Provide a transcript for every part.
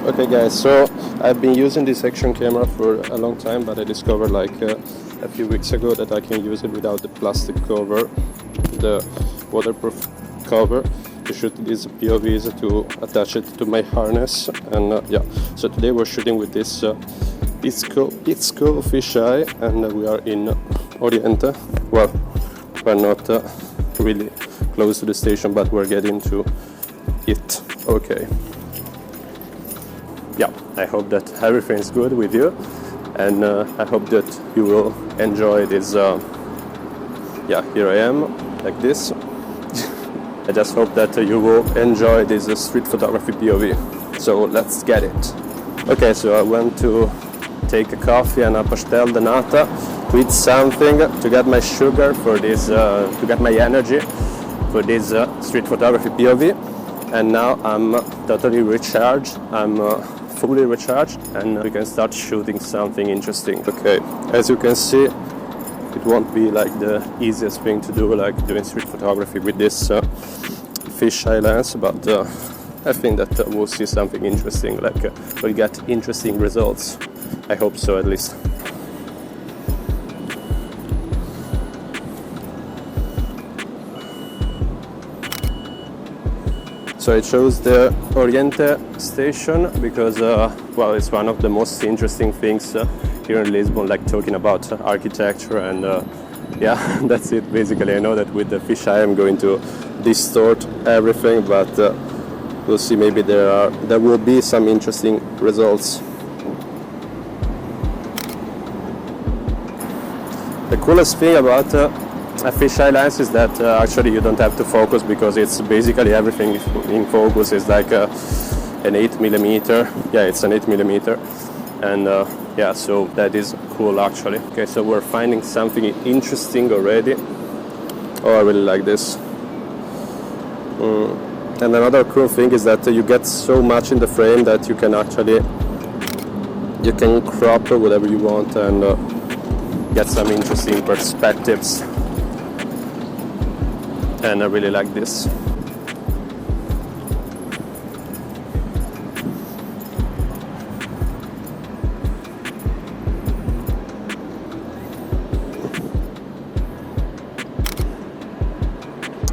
Okay guys, so I've been using this action camera for a long time, but I discovered like a few weeks ago that I can use it without the plastic cover, the waterproof cover, to shoot these POVs, to attach it to my harness. And yeah, so today we're shooting with this Pixco Fisheye, and we are in Oriente. Well, we're not really close to the station, but we're getting to it. Okay. Yeah, I hope that everything is good with you, and I hope that you will enjoy this. Yeah, here I am, like this. I just hope that you will enjoy this street photography POV. So let's get it. Okay, so I went to take a coffee and a pastel de nata with something to get my sugar for this, to get my energy for this street photography POV. And now I'm totally recharged. I'm fully recharged, and we can start shooting something interesting. Okay, as you can see, it won't be like the easiest thing to do, like doing street photography with this fisheye lens, but I think that we'll see something interesting, like we'll get interesting results. I hope so, at least. So I chose the Oriente station because, well, it's one of the most interesting things here in Lisbon, like talking about architecture, and yeah, that's it basically. I know that with the fisheye I'm going to distort everything, but we'll see. Maybe there will be some interesting results. The coolest thing about a fisheye lens is that actually you don't have to focus, because it's basically everything in focus is like an 8mm. Yeah, it's an 8mm, and yeah, so that is cool actually. Okay, so we're finding something interesting already. Oh, I really like this. And another cool thing is that you get so much in the frame that you can actually crop whatever you want and get some interesting perspectives. And I really like this.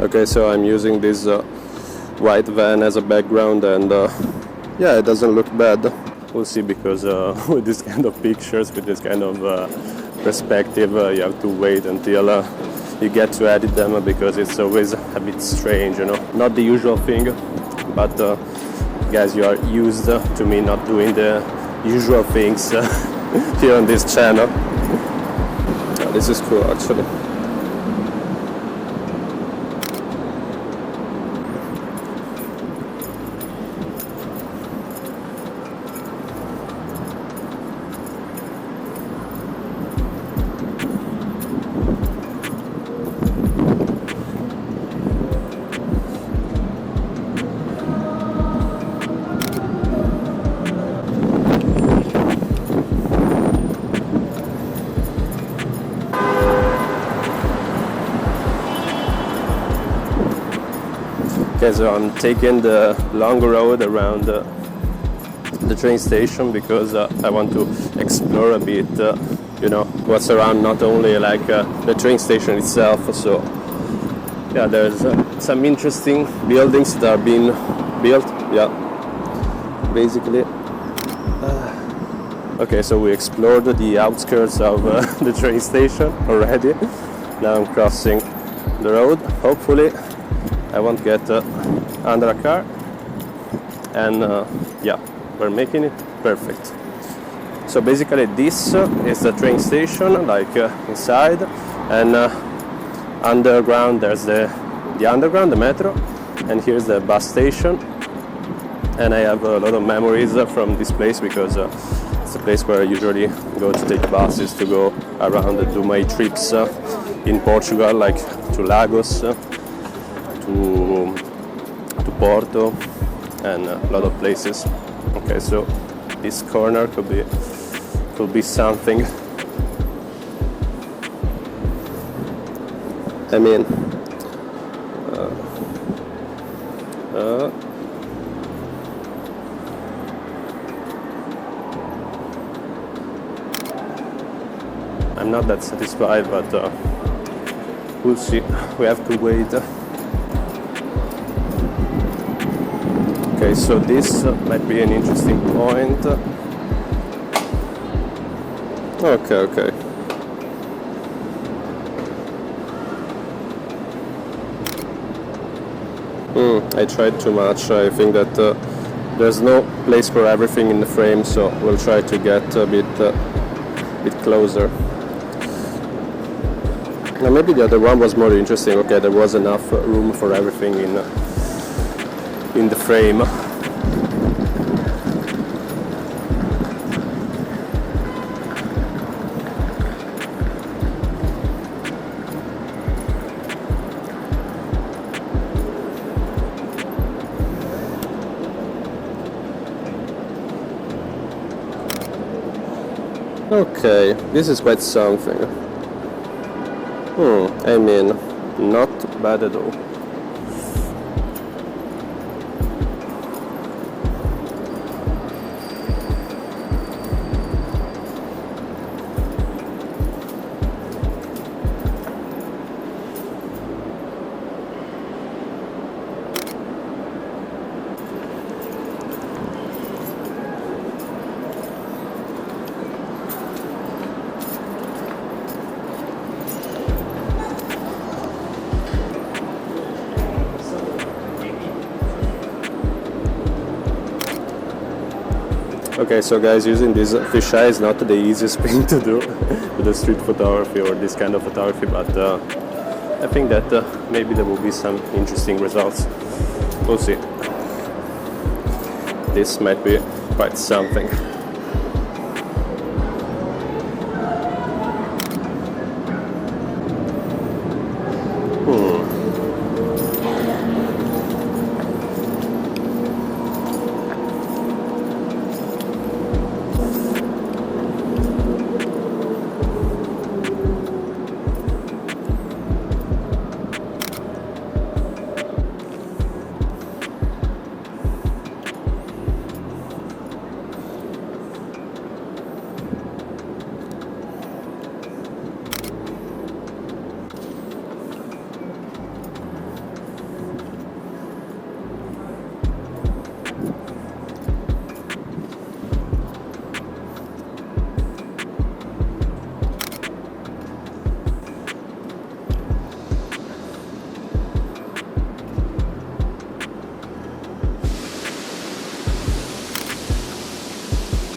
Okay, so I'm using this white van as a background, and yeah, it doesn't look bad. We'll see, because with this kind of pictures, with this kind of perspective, you have to wait until you get to edit them, because it's always a bit strange, you know, not the usual thing. But guys, you are used to me not doing the usual things here on this channel. This is cool actually. Okay, so I'm taking the long road around the train station, because I want to explore a bit, you know, what's around, not only like the train station itself. So yeah, there's some interesting buildings that are being built. Yeah, basically. Okay, so we explored the outskirts of the train station already. Now I'm crossing the road. Hopefully I won't get under a car, and yeah, we're making it perfect. So basically this is the train station, like inside, and underground there's the underground, the metro, and here's the bus station. And I have a lot of memories from this place, because it's a place where I usually go to take buses to go around and do my trips in Portugal, like to Lagos, to Porto, and a lot of places. Okay, so this corner could be something. I mean, I'm not that satisfied, but we'll see. We have to wait. Okay, so this might be an interesting point. Okay. I tried too much. I think that there's no place for everything in the frame, so we'll try to get a bit closer. Now maybe the other one was more interesting. Okay, there was enough room for everything in the frame. Okay, this is quite something. I mean, not bad at all. Okay, so guys, using this fisheye is not the easiest thing to do with the street photography or this kind of photography, but I think that maybe there will be some interesting results. We'll see. This might be quite something.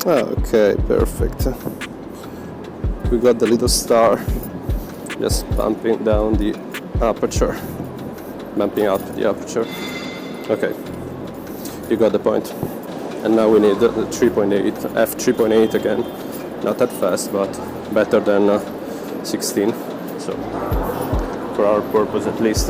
Okay, perfect. We got the little star just bumping down the aperture, bumping out the aperture. Okay, you got the point. And now we need the 3.8, f3.8 again. Not that fast, but better than 16. So, for our purpose at least.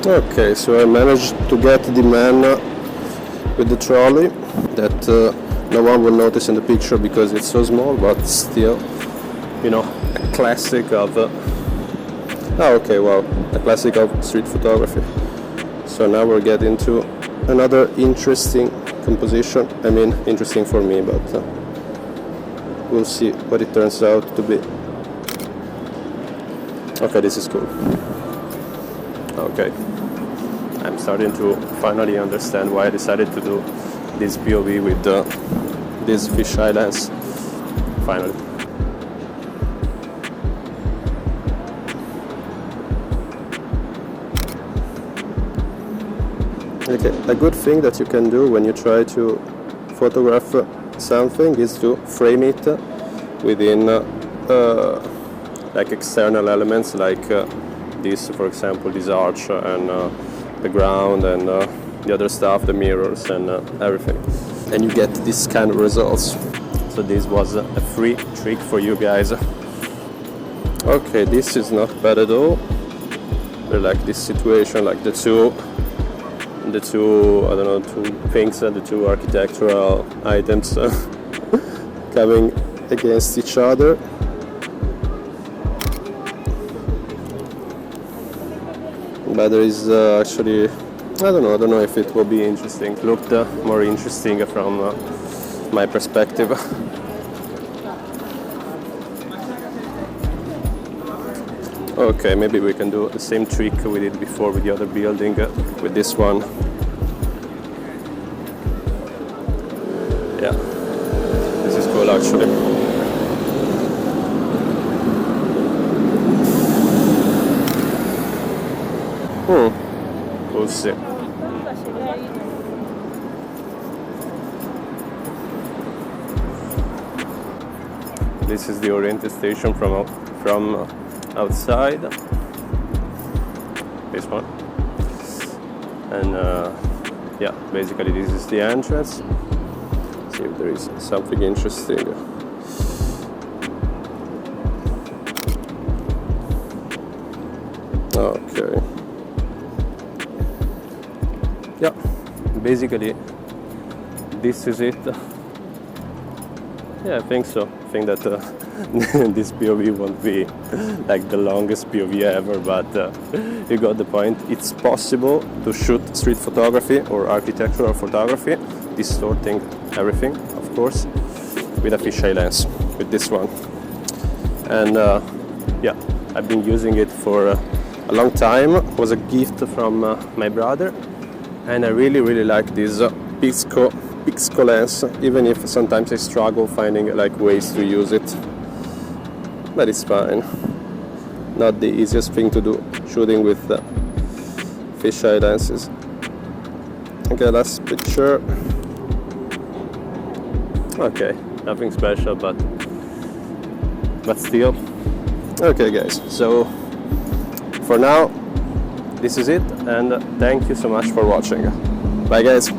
Okay, so I managed to get the man with the trolley that no one will notice in the picture because it's so small, but still, you know, a classic of a classic of street photography. So now we're getting to another interesting composition. I mean, interesting for me, but we'll see what it turns out to be. Okay, this is cool. Okay, I'm starting to finally understand why I decided to do this POV with this fisheye lens. Finally. Okay, a good thing that you can do when you try to photograph something is to frame it within like external elements, like this, for example, this arch and the ground and the other stuff, the mirrors and everything, and you get this kind of results. So this was a free trick for you guys. Okay, this is not bad at all. I like this situation, like the two I don't know, two things, the two architectural items coming against each other. But there is actually, I don't know if it will be interesting. Looked more interesting from my perspective. Okay, maybe we can do the same trick we did before with the other building with this one. Yeah, this is cool actually. We'll see. This is the Oriente station from outside. This one. And yeah, basically this is the entrance. See if there is something interesting. Okay. Yeah, basically this is it. Yeah, I think so. I think that this POV won't be like the longest POV ever, but you got the point. It's possible to shoot street photography or architectural photography, distorting everything, of course, with a fisheye lens, with this one. And yeah, I've been using it for a long time. It was a gift from my brother, and I really like this Pixco lens, even if sometimes I struggle finding like ways to use it, but it's fine. Not the easiest thing to do, shooting with fisheye lenses. Okay, last picture. Okay, nothing special, but still. Okay guys, so for now this is it, and thank you so much for watching. Bye guys.